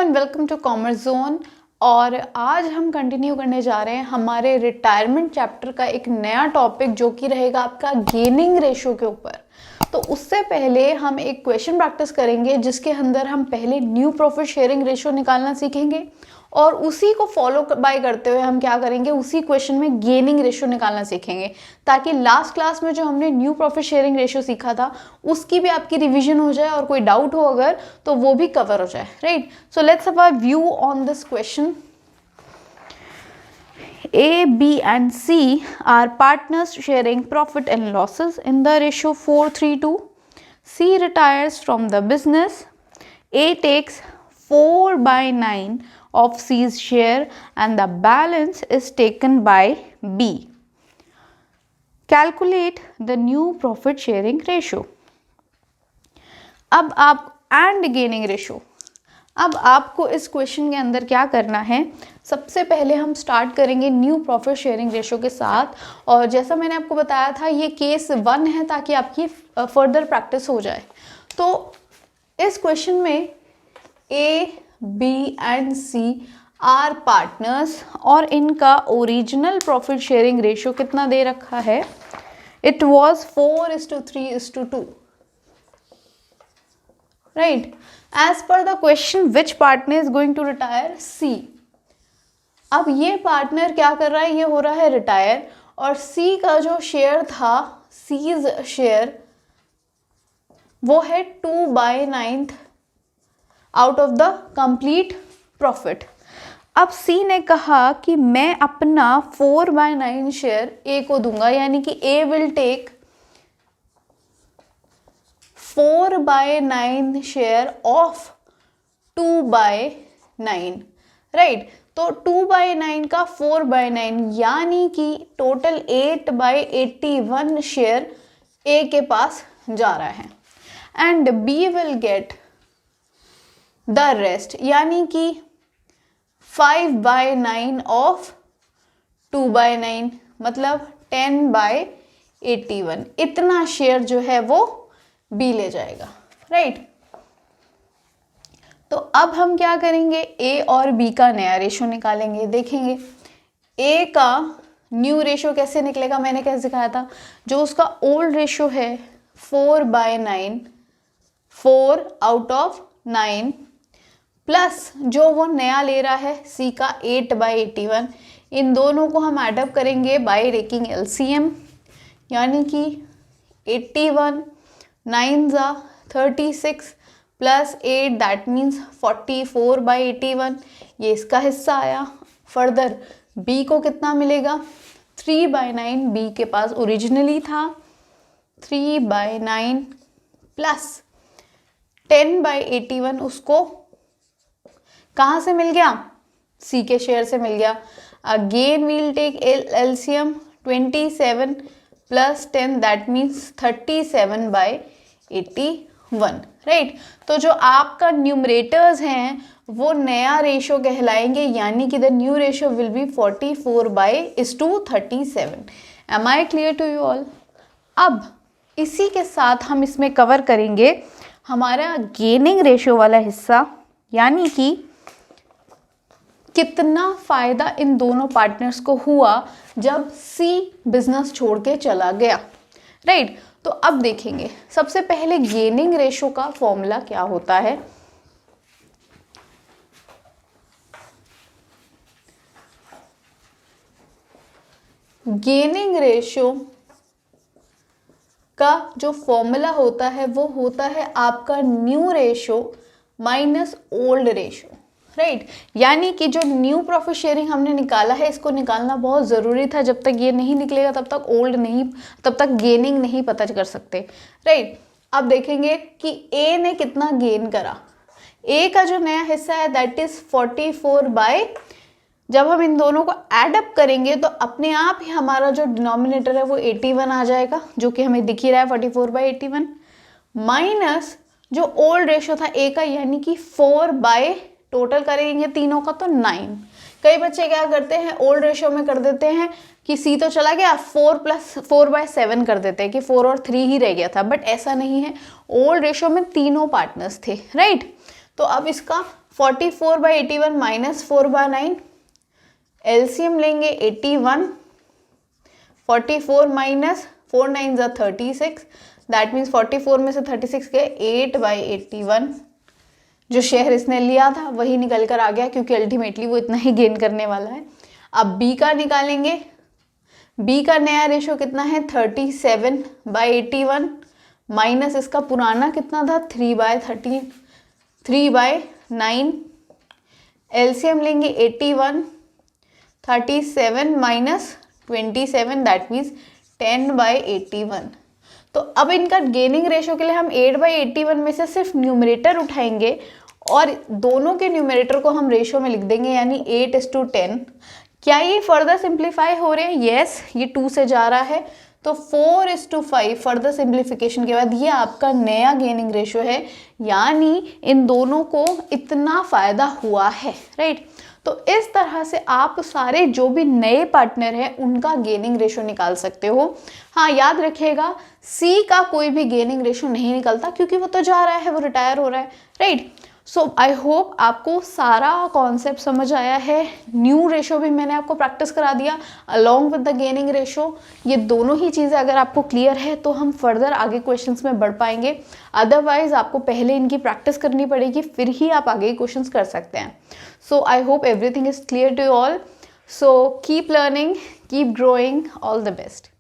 And welcome to commerce zone. और आज हम कंटिन्यू करने जा रहे हैं हमारे रिटायरमेंट चैप्टर का एक नया टॉपिक जो कि रहेगा आपका गेनिंग रेशो के ऊपर। तो उससे पहले हम एक क्वेश्चन प्रैक्टिस करेंगे जिसके अंदर हम पहले न्यू प्रॉफिट शेयरिंग रेशो निकालना सीखेंगे और उसी को फॉलो बाय करते हुए हम क्या करेंगे, उसी क्वेश्चन में गेनिंग रेशो निकालना सीखेंगे ताकि लास्ट क्लास में जो हमने न्यू प्रॉफिट शेयरिंग रेशो सीखा था उसकी भी आपकी रिवीजन हो जाए और कोई डाउट हो अगर तो वो भी कवर हो जाए। Right, so let's have a view on this question. A, B and C are partners sharing profit and losses in the ratio 4:3:2. C retires from the business. A takes 4/9 of C's share and the balance is taken by B. Calculate the new profit sharing ratio. अब आप and gaining ratio, अब आपको इस question के अंदर क्या करना है, सबसे पहले हम स्टार्ट करेंगे न्यू प्रॉफिट शेयरिंग रेशो के साथ। और जैसा मैंने आपको बताया था ये केस 1 है ताकि आपकी फर्दर प्रैक्टिस हो जाए। तो इस क्वेश्चन में A, B and C are partners और इनका ओरिजिनल प्रॉफिट शेयरिंग रेशो कितना दे रखा है, it was 4:3:2। Right, as per the question which partner is going to retire, C। अब ये पार्टनर क्या कर रहा है, ये हो रहा है रिटायर और C का जो शेयर था, C's शेयर वो है 2/9 out of the complete profit. अब C ने कहा कि मैं अपना 4/9 शेयर A को दूंगा, यानी कि A will take 4/9 share of 2/9। Right, तो 2/9 का 4/9 यानी कि टोटल 8/81 शेयर A के पास जा रहा है and B will get the rest, यानी कि 5/9 ऑफ 2/9 मतलब 10/81। इतना शेयर जो है वो B ले जाएगा। राइट, तो अब हम क्या करेंगे, A और B का नया रेशो निकालेंगे। देखेंगे A का न्यू रेशो कैसे निकलेगा, मैंने कैसे सिखाया था, जो उसका ओल्ड रेशो है 4/9, 4 आउट ऑफ 9 प्लस जो वो नया ले रहा है C का 8/81, इन दोनों को हम एडअप करेंगे बाय टेकिंग LCM, यानी कि 81 9 जा 36 प्लस 8 दैट मीन्स 44/81, ये इसका हिस्सा आया। फर्दर B को कितना मिलेगा, 3/9 B के पास ओरिजिनली था, 3/9 प्लस 10/81 उसको कहाँ से मिल गया, C के शेयर से मिल गया। Again will take LCM, 27 plus 10 that means 37/81। Right, तो जो आपका न्यूमरेटर्स हैं वो नया रेशो कहलाएंगे, यानी कि the new ratio will be 44/37। Am I clear to you all? अब इसी के साथ हम इसमें कवर करेंगे हमारा गेनिंग रेशो वाला हिस्सा, यानी कि कितना फायदा इन दोनों पार्टनर्स को हुआ जब C बिजनेस छोड़ के चला गया। राइट, तो अब देखेंगे सबसे पहले गेनिंग रेशो का फॉर्मूला क्या होता है। गेनिंग रेशो का जो फॉर्मूला होता है वो होता है आपका new ratio minus old ratio. Right, यानी कि जो न्यू प्रॉफिट शेयरिंग हमने निकाला है इसको निकालना बहुत ज़रूरी था। जब तक ये नहीं निकलेगा तब तक ओल्ड नहीं, तब तक गेनिंग नहीं पता कर सकते। राइट, अब देखेंगे कि A ने कितना गेन करा। A का जो नया हिस्सा है दैट इज 44 जब हम इन दोनों को एडअप करेंगे तो अपने आप ही हमारा जो डिनोमिनेटर है वो 81 आ जाएगा, जो कि हमें दिख ही रहा है 44/81, माइनस जो ओल्ड रेशो था A का, यानी कि 4 टोटल करेंगे तीनों का तो 9। कई बच्चे क्या करते हैं, ओल्ड रेशो में कर देते हैं कि C तो चला गया, 4 + 4/7 कर देते हैं कि 4 और 3 ही रह गया था, बट ऐसा नहीं है। ओल्ड रेशो में तीनों पार्टनर्स थे। राइट, तो अब इसका 44/81 माइनस 4/9, एलसीएम लेंगे 81, 44 माइनस 4 9 ज़ा 36, दैट मीन्स 44 में से 36 गए 8/81। जो शेयर इसने लिया था वही निकल कर आ गया, क्योंकि अल्टीमेटली वो इतना ही गेन करने वाला है। अब बी का निकालेंगे, बी का नया रेशो कितना है 37/81 माइनस इसका पुराना कितना था 3/9, एलसीएम लेंगे 81, 37 माइनस 27 दैट मीन्स 10/81। तो अब इनका गेनिंग रेशो के लिए हम 8/81 में से सिर्फ न्यूमरेटर उठाएंगे और दोनों के न्यूमरेटर को हम रेशो में लिख देंगे, यानी 8:10। क्या ये फर्दर सिंप्लीफाई हो रहे हैं? यस, ये 2 से जा रहा है तो 4:5 फर्दर सिंप्लीफिकेशन के बाद ये आपका नया गेनिंग रेशो है, यानी इन दोनों को इतना फायदा हुआ है, राइट। तो इस तरह से आप सारे जो भी नए पार्टनर हैं उनका गेनिंग रेशो निकाल सकते हो। हाँ, याद रखिएगा सी का कोई भी गेनिंग रेशो नहीं निकलता, क्योंकि वो तो जा रहा है, वो रिटायर हो रहा है, राइट। सो आई होप आपको सारा कॉन्सेप्ट समझ आया है। न्यू रेशो भी मैंने आपको प्रैक्टिस करा दिया along with the gaining ratio. ये दोनों ही चीज़ें अगर आपको क्लियर है तो हम फर्दर आगे क्वेश्चंस में बढ़ पाएंगे, अदरवाइज आपको पहले इनकी प्रैक्टिस करनी पड़ेगी, फिर ही आप आगे क्वेश्चंस कर सकते हैं। So I hope everything is clear to you all. So keep learning, keep growing, all the best.